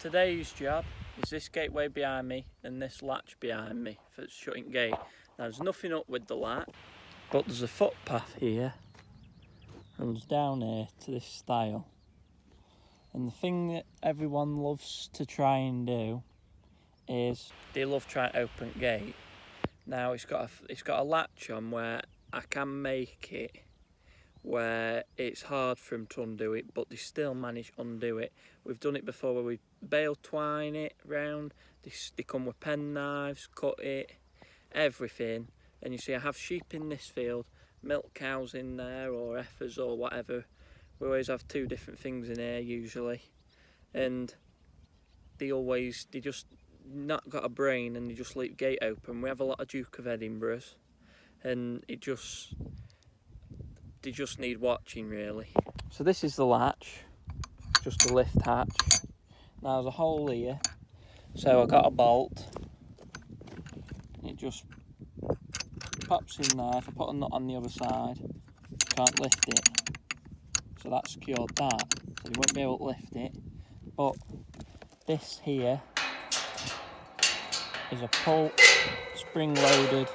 today's job is this gateway behind me and this latch behind me for the shutting gate. Now there's nothing up with the latch, but there's a footpath here, runs down here to this stile. And the thing that everyone loves to try and do is they love trying to open gate. Now it's got a latch on where I can make it where it's hard for them to undo it, but they still manage to undo it. We've done it before where we bale twine it round, they come with pen knives, cut it, everything. And you see I have sheep in this field, milk cows in there, or heifers or whatever. We always have two different things in here usually. And they just not got a brain and they just leave gate open. We have a lot of Duke of Edinburghs and they just need watching really. So this is the latch, just a lift hatch. Now there's a hole here, so I got a bolt. It just pops in there. If I put a nut on the other side, can't lift it. So that secured that, so you won't be able to lift it. But this here is a pull spring-loaded.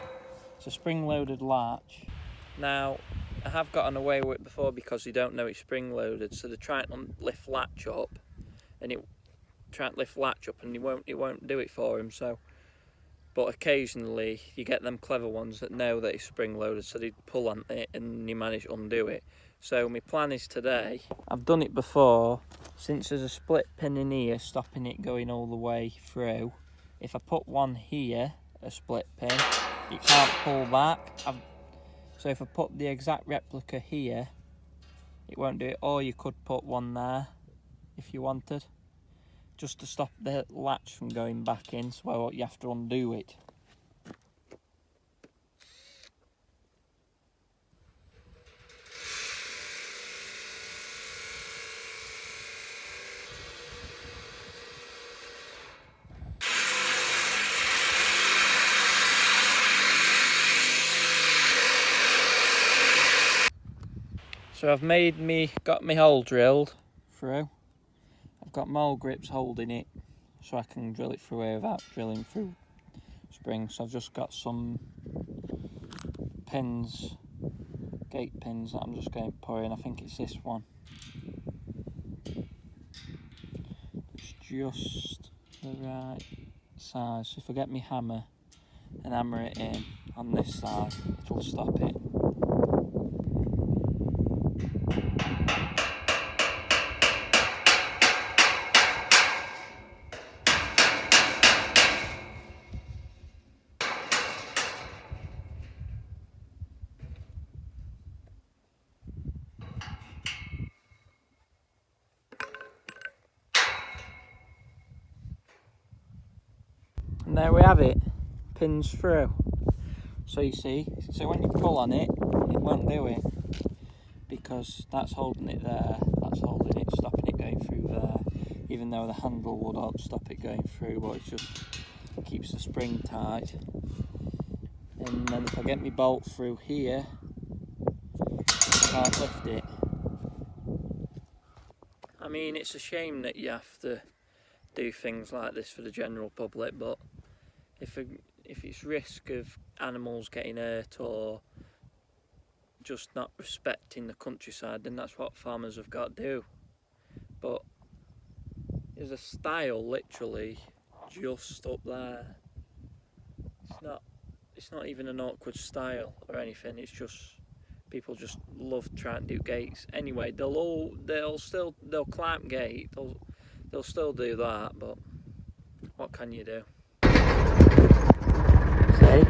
It's a spring-loaded latch. Now I have gotten away with it before because they don't know it's spring-loaded, so they're trying to lift latch up, and it won't do it for him. So, but occasionally you get them clever ones that know that it's spring-loaded, so they pull on it and you manage to undo it. So my plan is today, I've done it before, since there's a split pin in here stopping it going all the way through. If I put one here, a split pin, it can't pull back. So if I put the exact replica here, it won't do it. Or you could put one there if you wanted, just to stop the latch from going back in, so you have to undo it. So I've got my hole drilled through. I've got mole grips holding it so I can drill it through here without drilling through springs. So I've just got some pins, gate pins that I'm just going to put in. I think it's this one. It's just the right size. So if I get my hammer and hammer it in on this side, it'll stop it. And there we have it, pins through. So you see, so when you pull on it, it won't do it, because that's holding it there, that's holding it, stopping it going through there, even though the handle would help stop it going through, but it just keeps the spring tight. And then if I get my bolt through here, I can't lift it. I mean, it's a shame that you have to do things like this for the general public, but if it's risk of animals getting hurt or just not respecting the countryside, then that's what farmers have got to do. But there's a stile literally just up there. It's not even an awkward stile or anything. It's just people just love trying to do gates. Anyway, they'll climb gate. They'll still do that, but what can you do? See?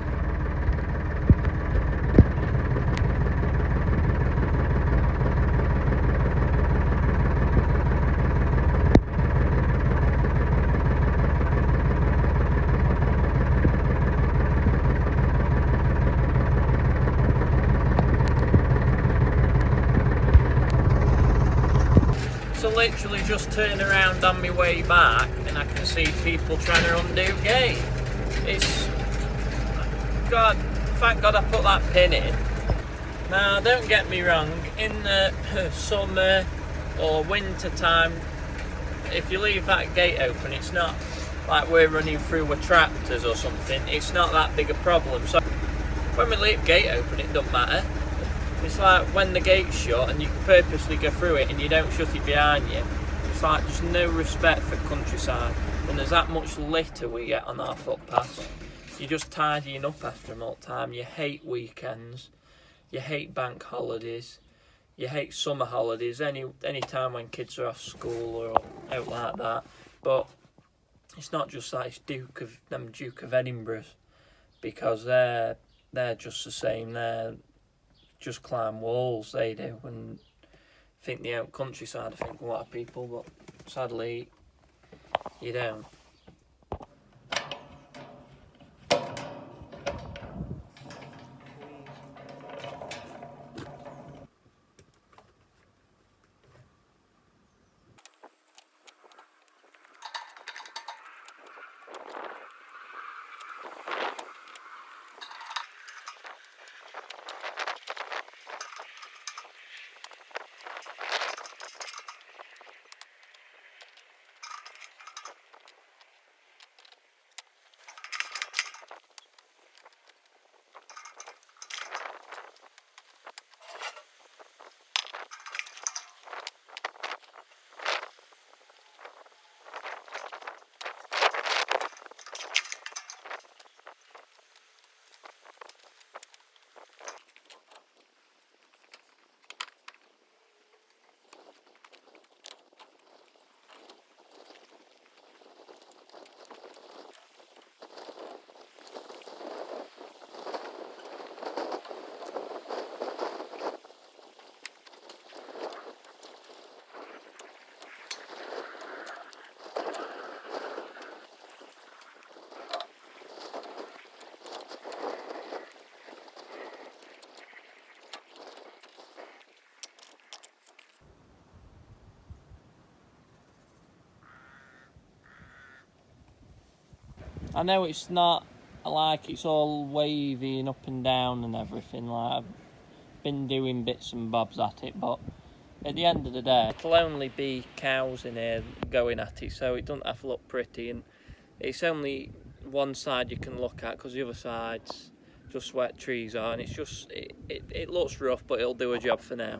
So literally just turn around on my way back and I can see people trying to undo gate. Thank God I put that pin in. Now don't get me wrong, in the summer or winter time if you leave that gate open, it's not like we're running through with tractors or something. It's not that big a problem. So when we leave gate open, it doesn't matter. It's like when the gate's shut and you purposely go through it and you don't shut it behind you. It's like there's no respect for countryside. When there's that much litter we get on our footpaths, you're just tidying up after them all the time. You hate weekends. You hate bank holidays. You hate summer holidays. Any time when kids are off school or out like that. But it's not just that. It's Duke of Edinburgh's, because they're just the same. They're just climb walls. They do, and think the out countryside. I think a lot of people, but sadly, you don't. I know it's not like it's all wavy and up and down and everything. Like, I've been doing bits and bobs at it, but at the end of the day, it'll only be cows in here going at it, so it doesn't have to look pretty. And it's only one side you can look at, because the other side's just wet trees are, and it's just it looks rough, but it'll do a job for now.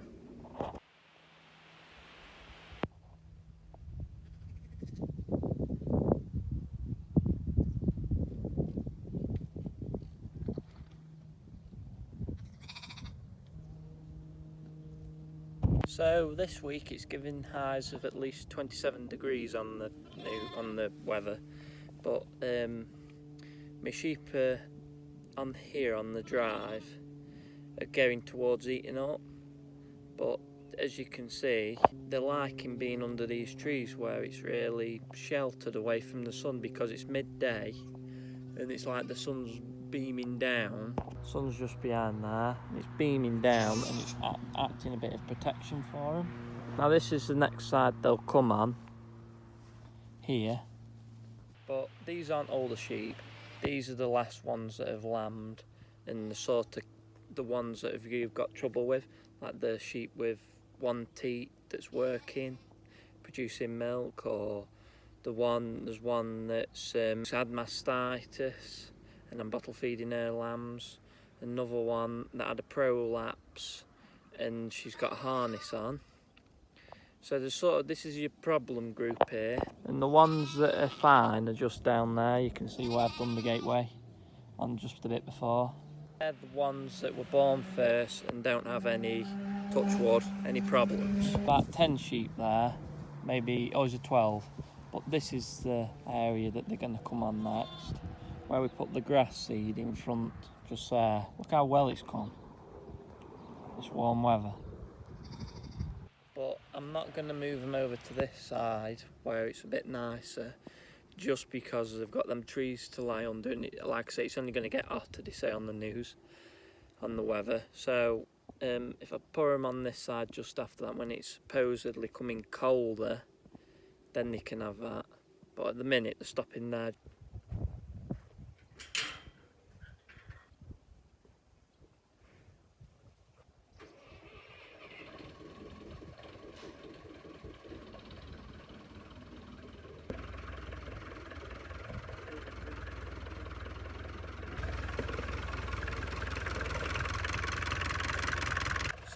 So this week it's giving highs of at least 27 degrees on the weather, but my sheep on here on the drive are going towards eating up, but as you can see, they're liking being under these trees where it's really sheltered away from the sun, because it's midday and it's like the sun's beaming down. Sun's just behind there, it's beaming down, and it's acting a bit of protection for them. Now this is the next side they'll come on, here. But these aren't all the sheep, these are the last ones that have lambed, and the ones that you've got trouble with, like the sheep with one teat that's working, producing milk, or there's one that's had mastitis and I'm bottle feeding her lambs. Another one that had a prolapse and she's got a harness on. So this is your problem group here, and the ones that are fine are just down there. You can see where I've done the gateway on just a bit before. They're the ones that were born first and don't have any, touch wood, any problems. About 10 sheep there, maybe, is it 12? But this is the area that they're going to come on next, where we put the grass seed in front, just there. Look how well it's come, this warm weather. But I'm not going to move them over to this side where it's a bit nicer, just because they've got them trees to lie under, and like I say, it's only going to get hotter, they say on the news, on the weather. So if I put them on this side just after that, when it's supposedly coming colder, then they can have that. But at the minute they're stopping there.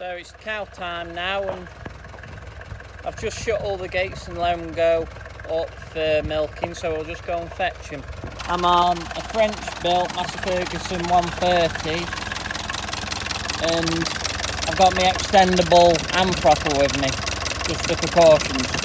So it's cow time now, and I've just shut all the gates and let them go up for milking, so we'll just go and fetch them. I'm on a French built Massey Ferguson 130, and I've got my extendable hand throttle with me, just for precautions.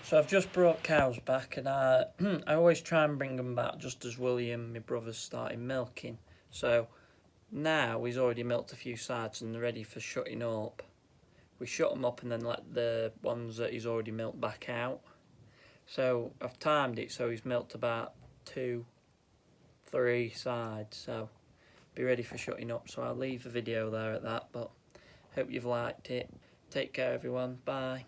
So I've just brought cows back, and I always try and bring them back just as William, my brother's, started milking. So now he's already milked a few sides and they're ready for shutting up. We shut them up and then let the ones that he's already milked back out. So I've timed it so he's milked about 2-3 sides, so be ready for shutting up. So I'll leave the video there at that, but hope you've liked it. Take care everyone, bye.